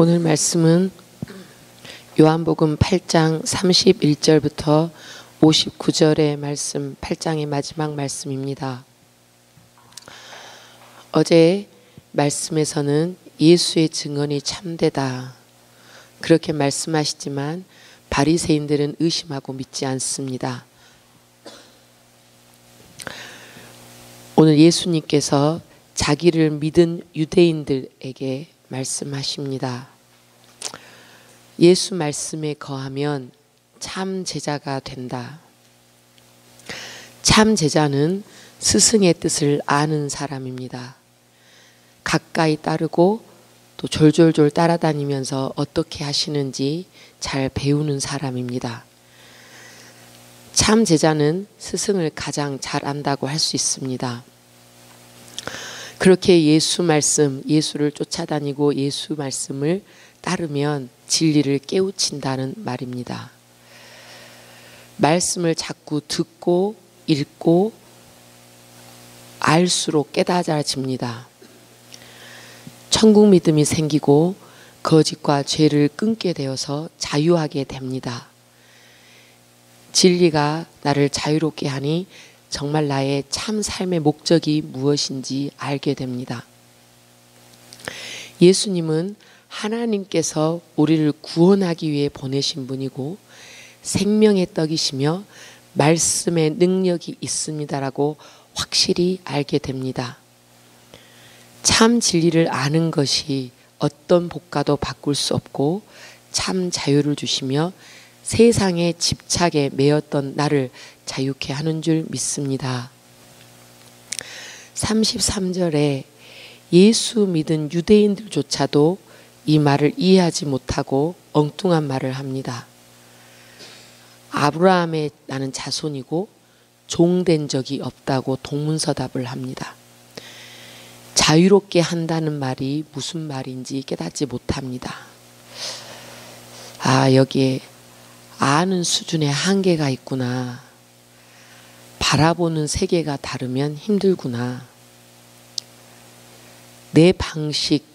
오늘 말씀은 요한복음 8장 31절부터 59절의 말씀, 8장의 마지막 말씀입니다. 어제 말씀에서는 예수의 증언이 참되다 그렇게 말씀하시지만 바리새인들은 의심하고 믿지 않습니다. 오늘 예수님께서 자기를 믿은 유대인들에게 말씀하십니다. 예수 말씀에 거하면 참 제자가 된다. 참 제자는 스승의 뜻을 아는 사람입니다. 가까이 따르고 또 졸졸졸 따라다니면서 어떻게 하시는지 잘 배우는 사람입니다. 참 제자는 스승을 가장 잘 안다고 할 수 있습니다. 그렇게 예수 말씀, 예수를 쫓아다니고 예수 말씀을 따르면 진리를 깨우친다는 말입니다. 말씀을 자꾸 듣고 읽고 알수록 깨달아집니다. 천국 믿음이 생기고 거짓과 죄를 끊게 되어서 자유하게 됩니다. 진리가 나를 자유롭게 하니 정말 나의 참 삶의 목적이 무엇인지 알게 됩니다. 예수님은 하나님께서 우리를 구원하기 위해 보내신 분이고 생명의 떡이시며 말씀의 능력이 있습니다라고 확실히 알게 됩니다. 참 진리를 아는 것이 어떤 복가도 바꿀 수 없고 참 자유를 주시며 세상의 집착에 매였던 나를 자유케 하는 줄 믿습니다. 33절에 예수 믿은 유대인들조차도 이 말을 이해하지 못하고 엉뚱한 말을 합니다. 아브라함의 나는 자손이고 종된 적이 없다고 동문서답을 합니다. 자유롭게 한다는 말이 무슨 말인지 깨닫지 못합니다. 여기에 아는 수준의 한계가 있구나. 바라보는 세계가 다르면 힘들구나. 내 방식이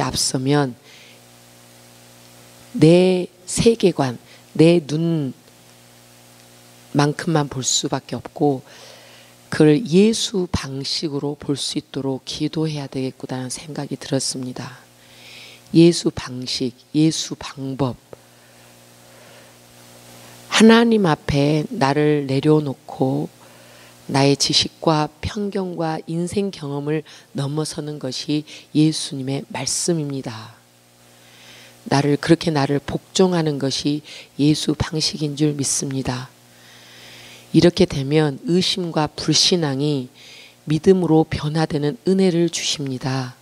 앞서면 내 세계관, 내 눈만큼만 볼 수밖에 없고 그걸 예수 방식으로 볼 수 있도록 기도해야 되겠구나라는 생각이 들었습니다. 예수 방식, 예수 방법. 하나님 앞에 나를 내려놓고 나의 지식과 편견과 인생 경험을 넘어서는 것이 예수님의 말씀입니다. 그렇게 나를 복종하는 것이 예수 방식인 줄 믿습니다. 이렇게 되면 의심과 불신앙이 믿음으로 변화되는 은혜를 주십니다.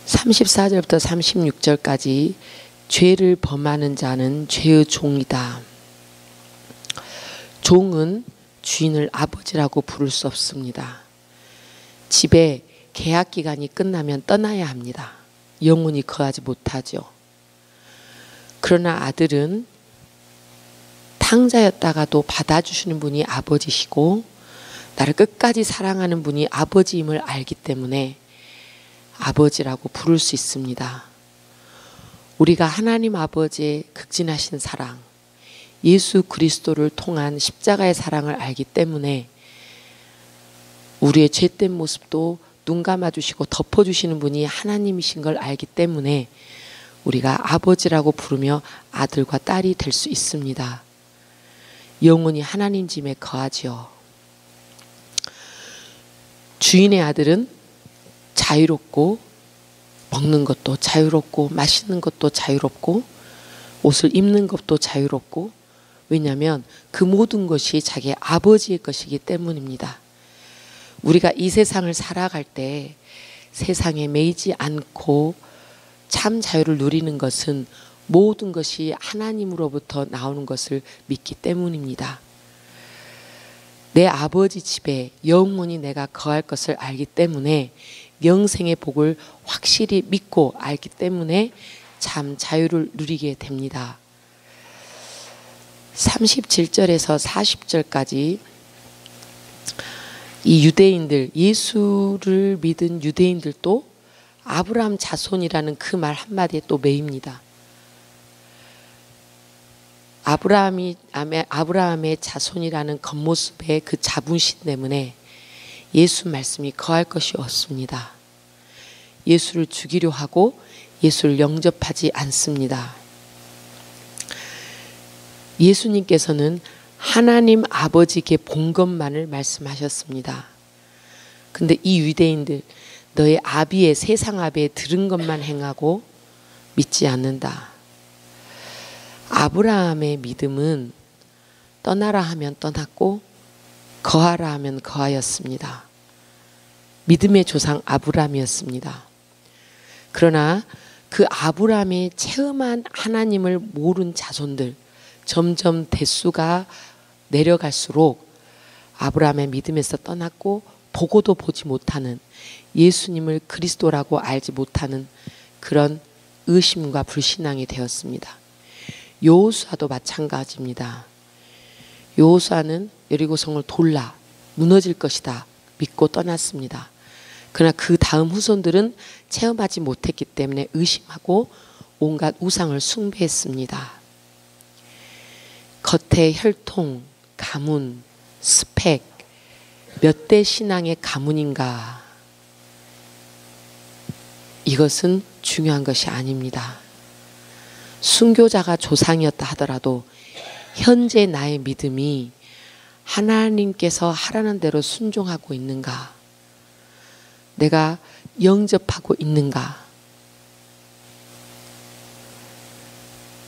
34절부터 36절까지 죄를 범하는 자는 죄의 종이다. 종은 주인을 아버지라고 부를 수 없습니다. 집에 계약 기간이 끝나면 떠나야 합니다. 영원히 거하지 못하죠. 그러나 아들은 탕자였다가도 받아주시는 분이 아버지시고 나를 끝까지 사랑하는 분이 아버지임을 알기 때문에 아버지라고 부를 수 있습니다. 우리가 하나님 아버지의 극진하신 사랑, 예수 그리스도를 통한 십자가의 사랑을 알기 때문에 우리의 죄된 모습도 눈 감아주시고 덮어주시는 분이 하나님이신 걸 알기 때문에 우리가 아버지라고 부르며 아들과 딸이 될 수 있습니다. 영원히 하나님 집에 거하지요. 주인의 아들은 자유롭고 먹는 것도 자유롭고 마시는 것도 자유롭고 옷을 입는 것도 자유롭고 왜냐하면 그 모든 것이 자기 아버지의 것이기 때문입니다. 우리가 이 세상을 살아갈 때 세상에 매이지 않고 참 자유를 누리는 것은 모든 것이 하나님으로부터 나오는 것을 믿기 때문입니다. 내 아버지 집에 영원히 내가 거할 것을 알기 때문에 영생의 복을 확실히 믿고 알기 때문에 참 자유를 누리게 됩니다. 37절에서 40절까지 이 유대인들, 예수를 믿은 유대인들도 아브라함 자손이라는 그 말 한마디에 또 매입니다. 아브라함의 자손이라는 겉모습의 그 자부심 때문에 예수 말씀이 거할 것이 없습니다. 예수를 죽이려 하고 예수를 영접하지 않습니다. 예수님께서는 하나님 아버지께 본 것만을 말씀하셨습니다. 근데 이 유대인들, 너의 아비의 세상 아비의 들은 것만 행하고 믿지 않는다. 아브라함의 믿음은 떠나라 하면 떠났고 거하라 하면 거하였습니다. 믿음의 조상 아브라함이었습니다. 그러나 그 아브라함이 체험한 하나님을 모른 자손들, 점점 대수가 내려갈수록 아브라함의 믿음에서 떠났고 보고도 보지 못하는, 예수님을 그리스도라고 알지 못하는 그런 의심과 불신앙이 되었습니다. 여호수아도 마찬가지입니다. 여호수아는 여리고성을 돌라 무너질 것이다 믿고 떠났습니다. 그러나 그 다음 후손들은 체험하지 못했기 때문에 의심하고 온갖 우상을 숭배했습니다. 겉의 혈통, 가문, 스펙, 몇 대 신앙의 가문인가, 이것은 중요한 것이 아닙니다. 순교자가 조상이었다 하더라도 현재 나의 믿음이 하나님께서 하라는 대로 순종하고 있는가, 내가 영접하고 있는가.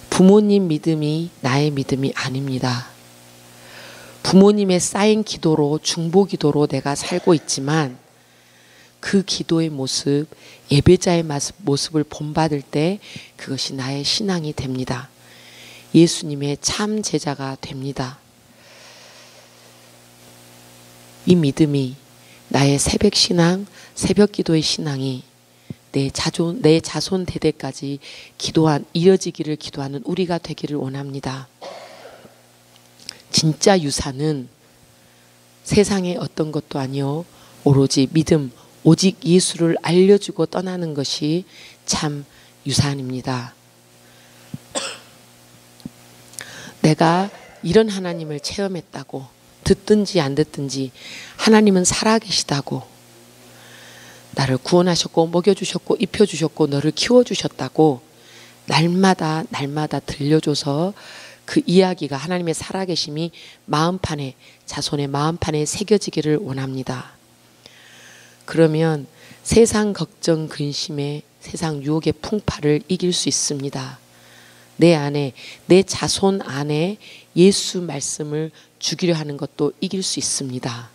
부모님 믿음이 나의 믿음이 아닙니다. 부모님의 쌓인 기도로, 중보 기도로 내가 살고 있지만 그 기도의 모습, 예배자의 모습을 본받을 때 그것이 나의 신앙이 됩니다. 예수님의 참 제자가 됩니다. 이 믿음이, 나의 새벽 신앙, 새벽 기도의 신앙이 내 자손 대대까지 이어지기를 기도하는 우리가 되기를 원합니다. 진짜 유산은 세상의 어떤 것도 아니요, 오로지 믿음, 오직 예수를 알려주고 떠나는 것이 참 유산입니다. 내가 이런 하나님을 체험했다고, 듣든지 안 듣든지 하나님은 살아계시다고, 나를 구원하셨고 먹여주셨고 입혀주셨고 너를 키워주셨다고 날마다 들려줘서 그 이야기가, 하나님의 살아계심이 마음판에, 자손의 마음판에 새겨지기를 원합니다. 그러면 세상 걱정, 근심에, 세상 유혹의 풍파를 이길 수 있습니다. 내 안에, 내 자손 안에 예수 말씀을 주기려 하는 것도 이길 수 있습니다.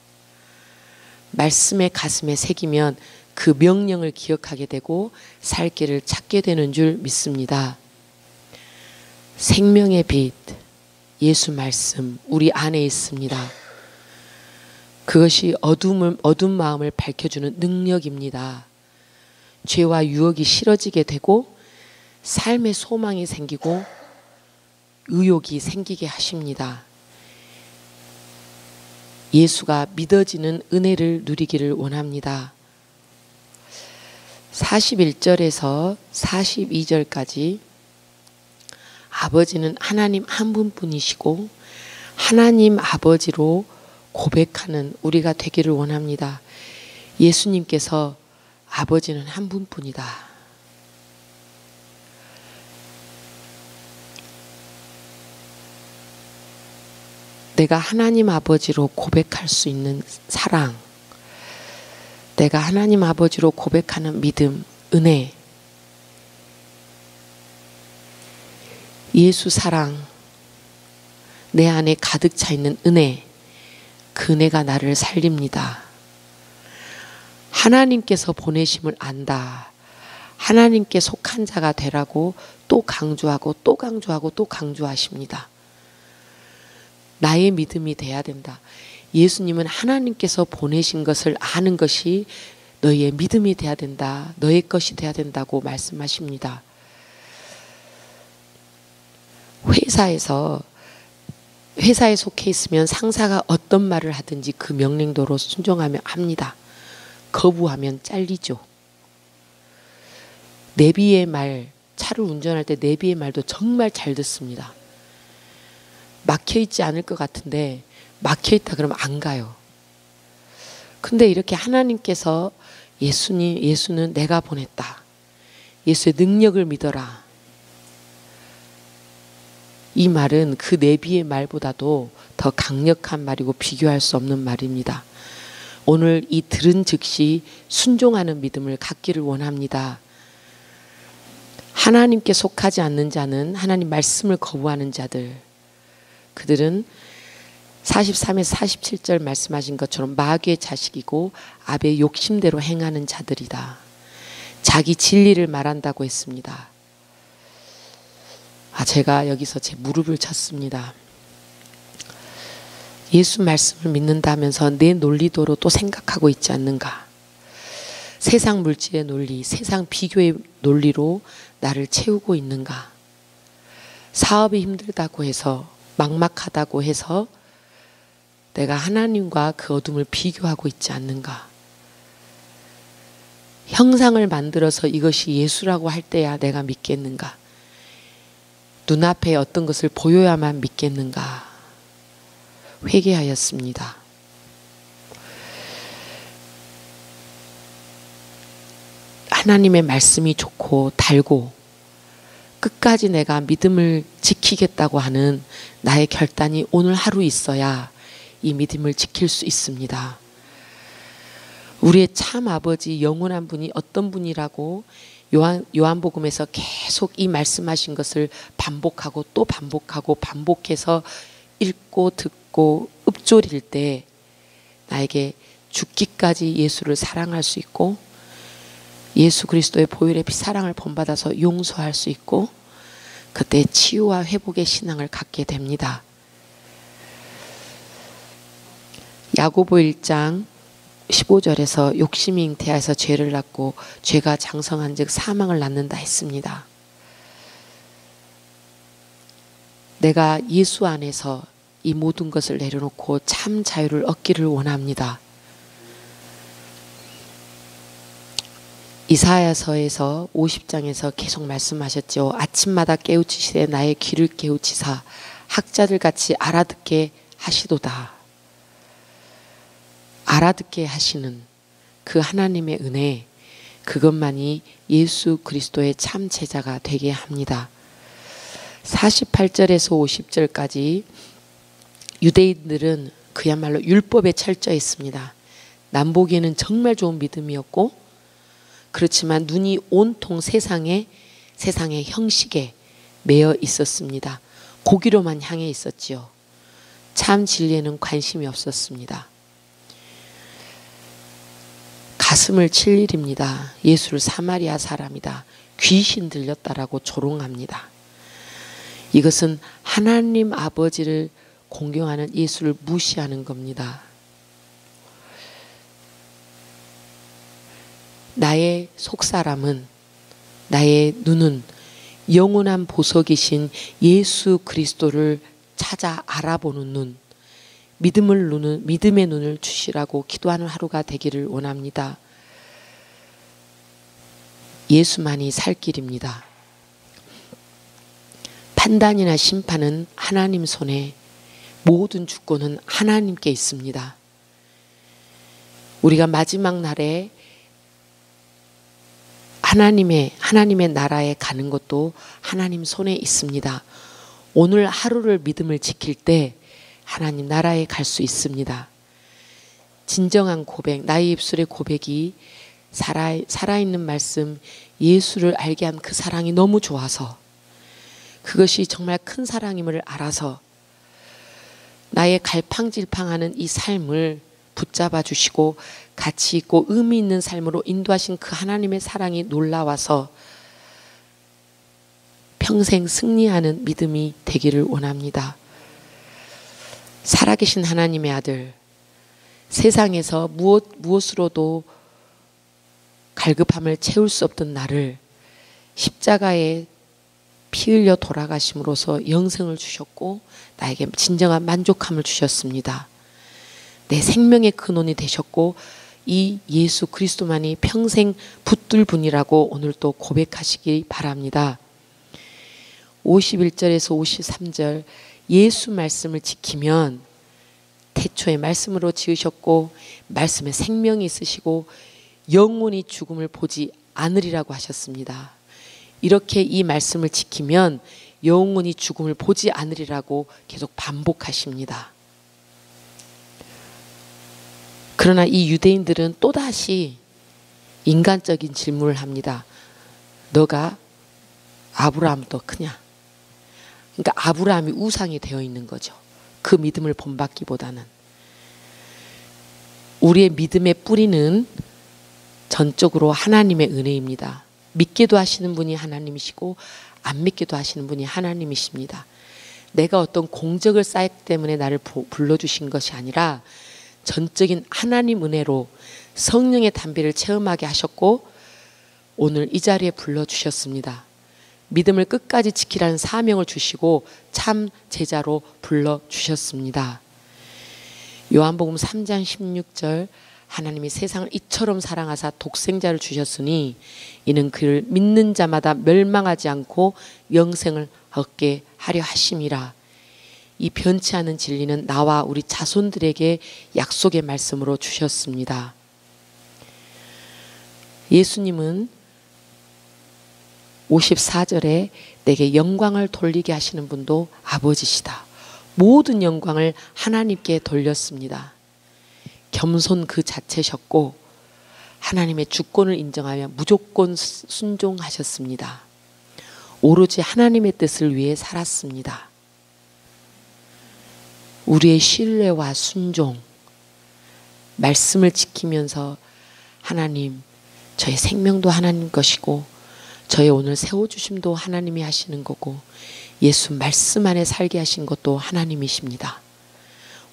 말씀의 가슴에 새기면 그 명령을 기억하게 되고 살 길을 찾게 되는 줄 믿습니다. 생명의 빛, 예수 말씀 우리 안에 있습니다. 그것이 어두운 마음을 밝혀주는 능력입니다. 죄와 유혹이 싫어지게 되고 삶의 소망이 생기고 의욕이 생기게 하십니다. 예수가 믿어지는 은혜를 누리기를 원합니다. 41절에서 42절까지 아버지는 하나님 한 분뿐이시고 하나님 아버지로 고백하는 우리가 되기를 원합니다. 예수님께서 아버지는 한 분뿐이다. 내가 하나님 아버지로 고백할 수 있는 사랑, 내가 하나님 아버지로 고백하는 믿음, 은혜, 예수 사랑, 내 안에 가득 차 있는 은혜, 그 은혜가 나를 살립니다. 하나님께서 보내심을 안다. 하나님께 속한 자가 되라고 또 강조하고 또 강조하고 또 강조하십니다. 나의 믿음이 돼야 된다. 예수님은 하나님께서 보내신 것을 아는 것이 너희의 믿음이 돼야 된다. 너의 것이 돼야 된다고 말씀하십니다. 회사에서 회사에 속해 있으면 상사가 어떤 말을 하든지 그 명령대로 순종하며 합니다. 거부하면 잘리죠. 내비의 말, 차를 운전할 때 내비의 말도 정말 잘 듣습니다. 막혀있지 않을 것 같은데 막혀있다 그러면 안 가요. 근데 이렇게 하나님께서 예수는 내가 보냈다. 예수의 능력을 믿어라. 이 말은 그 내비의 말보다도 더 강력한 말이고 비교할 수 없는 말입니다. 오늘 이 들은 즉시 순종하는 믿음을 갖기를 원합니다. 하나님께 속하지 않는 자는 하나님 말씀을 거부하는 자들, 그들은 43에서 47절 말씀하신 것처럼 마귀의 자식이고 아베의 욕심대로 행하는 자들이다. 자기 진리를 말한다고 했습니다. 제가 여기서 제 무릎을 쳤습니다. 예수 말씀을 믿는다면서 내 논리도로 또 생각하고 있지 않는가? 세상 물질의 논리, 세상 비교의 논리로 나를 채우고 있는가? 사업이 힘들다고 해서, 막막하다고 해서 내가 하나님과 그 어둠을 비교하고 있지 않는가? 형상을 만들어서 이것이 예수라고 할 때야 내가 믿겠는가? 눈앞에 어떤 것을 보여야만 믿겠는가? 회개하였습니다. 하나님의 말씀이 좋고 달고 끝까지 내가 믿음을 지키겠다고 하는 나의 결단이 오늘 하루 있어야 이 믿음을 지킬 수 있습니다. 우리의 참 아버지 영원한 분이 어떤 분이라고 요한복음에서 계속 이 말씀하신 것을 반복하고 또 반복하고 반복해서 읽고 듣고 읊조릴 때 나에게 죽기까지 예수를 사랑할 수 있고 예수 그리스도의 보혈의 피 사랑을 본받아서 용서할 수 있고 그때 치유와 회복의 신앙을 갖게 됩니다. 야고보 1장 15절에서 욕심이 잉태하여서 죄를 낳고 죄가 장성한 즉 사망을 낳는다 했습니다. 내가 예수 안에서 이 모든 것을 내려놓고 참 자유를 얻기를 원합니다. 이사야서에서 50장에서 계속 말씀하셨죠. 아침마다 깨우치시되 나의 귀를 깨우치사 학자들 같이 알아듣게 하시도다. 알아듣게 하시는 그 하나님의 은혜, 그것만이 예수 그리스도의 참 제자가 되게 합니다. 48절에서 50절까지 유대인들은 그야말로 율법에 철저했습니다. 남보기에는 정말 좋은 믿음이었고 그렇지만 눈이 온통 세상의 형식에 매여 있었습니다. 고기로만 향해 있었지요. 참 진리에는 관심이 없었습니다. 가슴을 칠 일입니다. 예수를 사마리아 사람이다. 귀신 들렸다라고 조롱합니다. 이것은 하나님 아버지를 공경하는 예수를 무시하는 겁니다. 나의 속사람은, 나의 눈은 영원한 보석이신 예수 그리스도를 찾아 알아보는 눈, 믿음의 눈을 주시라고 기도하는 하루가 되기를 원합니다. 예수만이 살 길입니다. 판단이나 심판은 하나님 손에, 모든 주권은 하나님께 있습니다. 우리가 마지막 날에 하나님의 나라에 가는 것도 하나님 손에 있습니다. 오늘 하루를 믿음을 지킬 때 하나님 나라에 갈 수 있습니다. 진정한 고백, 나의 입술의 고백이 살아있는 말씀, 예수를 알게 한 그 사랑이 너무 좋아서, 그것이 정말 큰 사랑임을 알아서 나의 갈팡질팡하는 이 삶을 붙잡아 주시고 가치 있고 의미 있는 삶으로 인도하신 그 하나님의 사랑이 놀라워서 평생 승리하는 믿음이 되기를 원합니다. 살아계신 하나님의 아들, 세상에서 무엇으로도 갈급함을 채울 수 없던 나를 십자가의 피 흘려 돌아가심으로써 영생을 주셨고 나에게 진정한 만족함을 주셨습니다. 내 생명의 근원이 되셨고 이 예수 그리스도만이 평생 붙들 분이라고 오늘 또 고백하시기 바랍니다. 51절에서 53절 예수 말씀을 지키면 태초에 말씀으로 지으셨고 말씀에 생명이 있으시고 영원히 죽음을 보지 않으리라고 하셨습니다. 이렇게 이 말씀을 지키면 영원히 죽음을 보지 않으리라고 계속 반복하십니다. 그러나 이 유대인들은 또다시 인간적인 질문을 합니다. 너가 아브라함도 크냐? 그러니까 아브라함이 우상이 되어 있는 거죠. 그 믿음을 본받기보다는. 우리의 믿음의 뿌리는 전적으로 하나님의 은혜입니다. 믿기도 하시는 분이 하나님이시고 안 믿기도 하시는 분이 하나님이십니다. 내가 어떤 공적을 쌓았기 때문에 나를 불러주신 것이 아니라 전적인 하나님 은혜로 성령의 담비를 체험하게 하셨고 오늘 이 자리에 불러주셨습니다. 믿음을 끝까지 지키라는 사명을 주시고 참 제자로 불러주셨습니다. 요한복음 3장 16절 하나님이 세상을 이처럼 사랑하사 독생자를 주셨으니 이는 그를 믿는 자마다 멸망하지 않고 영생을 얻게 하려 하심이라. 이 변치 않은 진리는 나와 우리 자손들에게 약속의 말씀으로 주셨습니다. 예수님은 54절에 내게 영광을 돌리게 하시는 분도 아버지시다. 모든 영광을 하나님께 돌렸습니다. 겸손 그 자체셨고 하나님의 주권을 인정하며 무조건 순종하셨습니다. 오로지 하나님의 뜻을 위해 살았습니다. 우리의 신뢰와 순종, 말씀을 지키면서 하나님, 저의 생명도 하나님 것이고 저의 오늘 세워주심도 하나님이 하시는 거고 예수 말씀 안에 살게 하신 것도 하나님이십니다.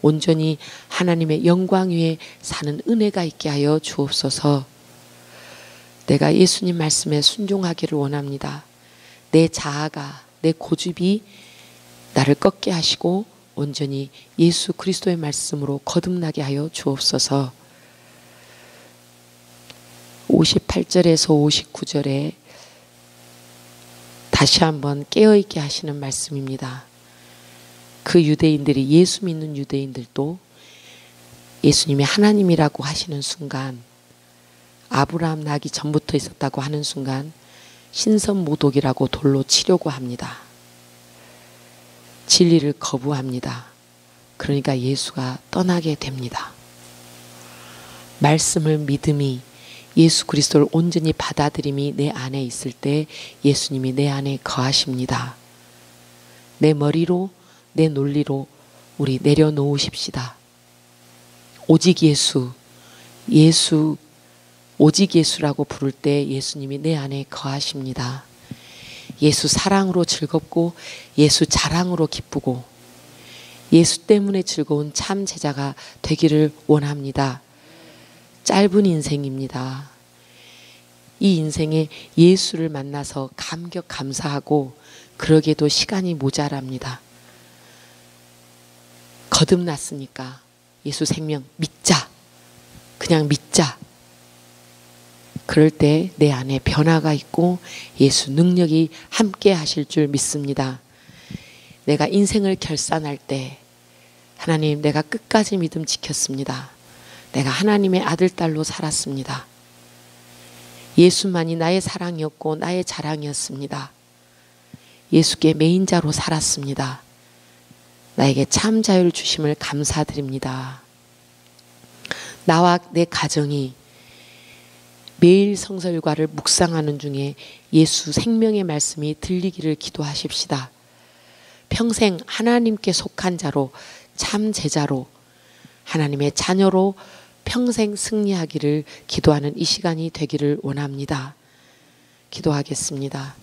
온전히 하나님의 영광 위에 사는 은혜가 있게 하여 주옵소서. 내가 예수님 말씀에 순종하기를 원합니다. 내 자아가, 내 고집이 나를 꺾게 하시고 온전히 예수 그리스도의 말씀으로 거듭나게 하여 주옵소서. 58절에서 59절에 다시 한번 깨어있게 하시는 말씀입니다. 그 유대인들이 예수 믿는 유대인들도 예수님이 하나님이라고 하시는 순간 아브라함 나기 전부터 있었다고 하는 순간 신선모독이라고 돌로 치려고 합니다. 진리를 거부합니다. 그러니까 예수가 떠나게 됩니다. 말씀을 믿음이 예수 그리스도를 온전히 받아들임이 내 안에 있을 때 예수님이 내 안에 거하십니다. 내 머리로 내 논리로 우리 내려놓으십시다. 오직 예수, 오직 예수라고 부를 때 예수님이 내 안에 거하십니다. 예수 사랑으로 즐겁고 예수 자랑으로 기쁘고 예수 때문에 즐거운 참 제자가 되기를 원합니다. 짧은 인생입니다. 이 인생에 예수를 만나서 감격 감사하고 그러기에도 시간이 모자랍니다. 거듭났으니까 예수 생명 믿자. 그냥 믿자. 그럴 때 내 안에 변화가 있고 예수 능력이 함께 하실 줄 믿습니다. 내가 인생을 결산할 때 하나님 내가 끝까지 믿음 지켰습니다. 내가 하나님의 아들 딸로 살았습니다. 예수만이 나의 사랑이었고 나의 자랑이었습니다. 예수께 매인자로 살았습니다. 나에게 참 자유를 주심을 감사드립니다. 나와 내 가정이 매일 성설과를 묵상하는 중에 예수 생명의 말씀이 들리기를 기도하십시다. 평생 하나님께 속한 자로 참 제자로 하나님의 자녀로 평생 승리하기를 기도하는 이 시간이 되기를 원합니다. 기도하겠습니다.